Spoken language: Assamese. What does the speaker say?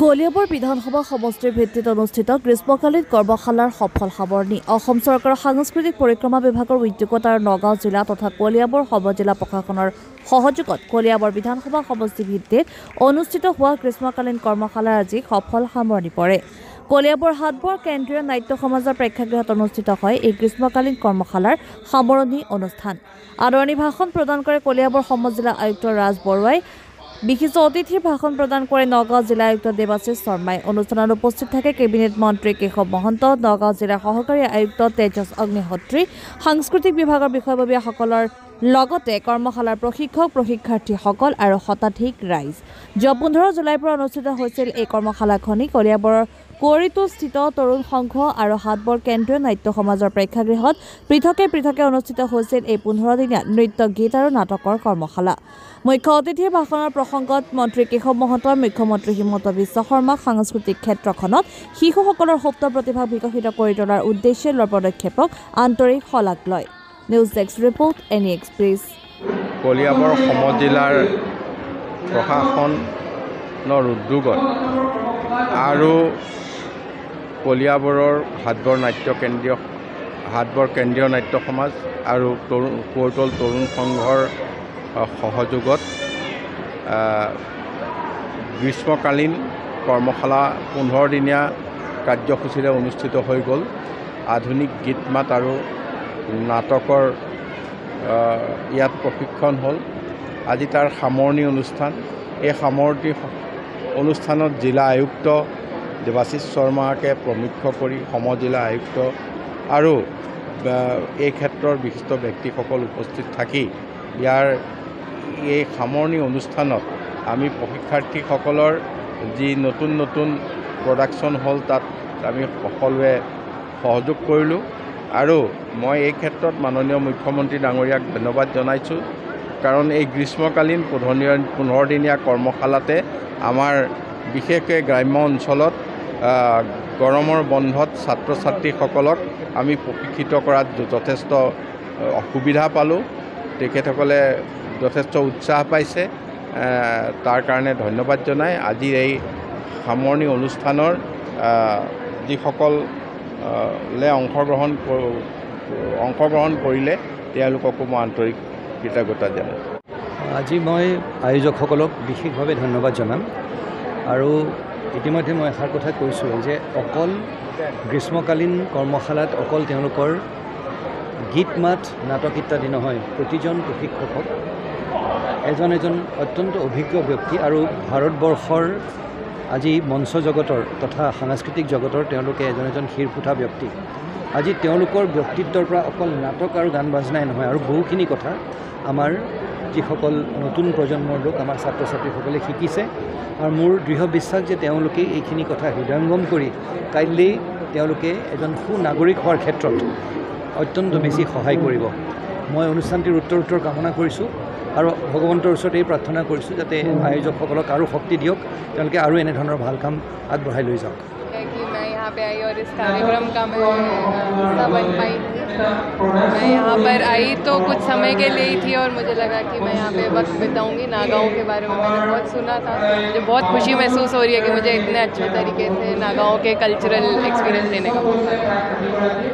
কলিয়াবৰ বিধানসভা সমষ্টিৰ ভিত্তিত অনুষ্ঠিত গ্ৰীষ্মকালীন কৰ্মশালাৰ সফল সামৰণি অসম চৰকাৰৰ সাংস্কৃতিক পৰিক্ৰমা বিভাগৰ উদ্যোগত আৰু নগাঁও জিলা তথা কলিয়াবৰ সব-জিলা প্ৰশাসনৰ সহযোগত কলিয়াবৰ বিধানসভা সমষ্টি ভিত্তিত অনুষ্ঠিত হোৱা গ্ৰীষ্মকালীন কৰ্মশালাৰ আজি সফল সামৰণি পৰে। কলিয়াবৰ হাটবৰ কেন্দ্ৰীয় নাট্য সমাজৰ প্ৰেক্ষাগৃহত অনুষ্ঠিত হয় এই গ্ৰীষ্মকালীন কৰ্মশালাৰ সামৰণি অনুষ্ঠান। আদৰণি ভাষণ প্ৰদান কৰে কলিয়াবৰ সমজিলা আয়ুক্ত ৰাজ বৰুৱাই। বিশিষ্ট অতিথিৰ ভাষণ প্ৰদান কৰে নগাঁও জিলা আয়ুক্ত দেৱাশিষ শৰ্মাই। অনুষ্ঠানত উপস্থিত থাকে কেবিনেট মন্ত্ৰী কেশৱ মহন্ত, নগাঁও জিলাৰ সহকাৰী আয়ুক্ত তেজস অগ্নিহোত্ৰী, সাংস্কৃতিক বিভাগৰ বিষয়ববীয়াসকলৰ লগতে কৰ্মশালাৰ প্ৰশিক্ষক প্ৰশিক্ষাৰ্থীসকল আৰু শতাধিক ৰাইজ। যোৱা 15 জুলাইৰ পৰা অনুষ্ঠিত হৈছিল এই কৰ্মশালাখনি কলিয়াবৰৰ কুঁৱৰীটোস্থিত তৰুণ সংঘ আৰু হাটবৰ কেন্দ্ৰীয় নাট্য সমাজৰ প্ৰেক্ষাগৃহত পৃথকে অনুষ্ঠিত হৈছিল এই 15 দিনীয়া নৃত্য গীত আৰু নাটকৰ কৰ্মশালা। মুখ্য অতিথিৰ ভাষণৰ প্ৰসংগত মন্ত্ৰী কেশৱ মহন্তই মুখ্যমন্ত্ৰী হিমন্ত বিশ্ব শৰ্মাক সাংস্কৃতিক ক্ষেত্ৰখনত শিশুসকলৰ সুপ্ত প্ৰতিভা বিকশিত কৰি তোলাৰ উদ্দেশ্যে লোৱা পদক্ষেপক আন্তৰিক শলাগ লয়। News desk report NE Express. Kaliabor সমজিলাৰ প্ৰশাসনৰ উদ্যোগত আৰু কলিয়াবৰৰ হাটবৰ কেন্দ্ৰীয় নাট্য সমাজ আৰু কুঁৱৰীটোল তৰুণ সংঘৰ সহযোগত গ্ৰীষ্মকালীন কৰ্মশালা 15 দিনীয়া কাৰ্যসূচীৰে অনুষ্ঠিত হৈ গ'ল। আধুনিক গীত মাত আৰু নাটকৰ ইয়াত প্ৰশিক্ষণ হ'ল। আজি তাৰ সামৰণি অনুষ্ঠান। এই সামৰণি অনুষ্ঠানত জিলা আয়ুক্ত দেৱাশিষ শৰ্মাকে প্ৰমুখ্য কৰি সমজিলা আয়ুক্ত আৰু এই ক্ষেত্ৰৰ বিশিষ্ট ব্যক্তিসকল উপস্থিত থাকি ইয়াৰ এই সামৰণি অনুষ্ঠানত আমি প্ৰশিক্ষাৰ্থীসকলৰ যি নতুন প্ৰডাকশ্যন হ'ল তাত আমি সকলোৱে সহযোগ কৰিলোঁ আৰু মই এই ক্ষেত্ৰত মাননীয় মুখ্যমন্ত্ৰী ডাঙৰীয়াক ধন্যবাদ জনাইছোঁ। কাৰণ এই গ্ৰীষ্মকালীন 15 দিনীয়া কৰ্মশালাতে আমাৰ বিশেষকৈ গ্ৰাম্য অঞ্চলত গৰমৰ বন্ধত ছাত্ৰ ছাত্ৰীসকলক আমি প্ৰশিক্ষিত কৰাত যথেষ্ট সুবিধা পালোঁ। তেখেতসকলে যথেষ্ট উৎসাহ পাইছে। তাৰ কাৰণে ধন্যবাদ জনাই আজিৰ এই সামৰণি অনুষ্ঠানৰ যিসকলে অংশগ্ৰহণ কৰিলে তেওঁলোককো মই আন্তৰিক কৃতজ্ঞতা জনাইছোঁ। আজি মই আয়োজকসকলক বিশেষভাৱে ধন্যবাদ জনাম আৰু ইতিমধ্যে মই এষাৰ কথা কৈছোঁ যে অকল গ্ৰীষ্মকালীন কৰ্মশালাত অকল তেওঁলোকৰ গীত মাত নাটক ইত্যাদি নহয়, প্ৰতিজন প্ৰশিক্ষকক এজন অত্যন্ত অভিজ্ঞ ব্যক্তি আৰু ভাৰতবৰ্ষৰ আজি মঞ্চ জগতৰ তথা সাংস্কৃতিক জগতৰ তেওঁলোকে এজন শিৰপুঠা ব্যক্তি। আজি তেওঁলোকৰ ব্যক্তিত্বৰ পৰা অকল নাটক আৰু গান বাজনাই নহয় আৰু বহুখিনি কথা আমাৰ যিসকল নতুন প্ৰজন্মৰ লোক আমাৰ ছাত্ৰ ছাত্ৰীসকলে শিকিছে আৰু মোৰ দৃঢ় বিশ্বাস যে তেওঁলোকে এইখিনি কথা হৃদয়ংগম কৰি কাইলৈ তেওঁলোকে এজন সুনাগৰিক হোৱাৰ ক্ষেত্ৰত অত্যন্ত বেছি সহায় কৰিব। মই অনুষ্ঠানটিৰ উত্তৰ কামনা কৰিছোঁ আৰু ভগৱন্তৰ ওচৰত এই প্ৰাৰ্থনা কৰিছোঁ যাতে আয়োজকসকলক আৰু শক্তি দিয়ক, তেওঁলোকে আৰু এনেধৰণৰ ভাল কাম আগবঢ়াই লৈ যাওক। मैं यहाँ पे आई और इस कार्यक्रम का मैं हिस्सा बन पाई थी। मैं यहाँ पर आई तो कुछ समय के लिए ही थी और मुझे लगा कि मैं यहाँ पे वक्त बिताऊंगी। नागाँव के बारे में मैंने बहुत सुना था, मुझे बहुत खुशी महसूस हो रही है कि मुझे इतने अच्छे तरीके से नागाँव के कल्चरल एक्सपीरियंस देने का मौका मिला।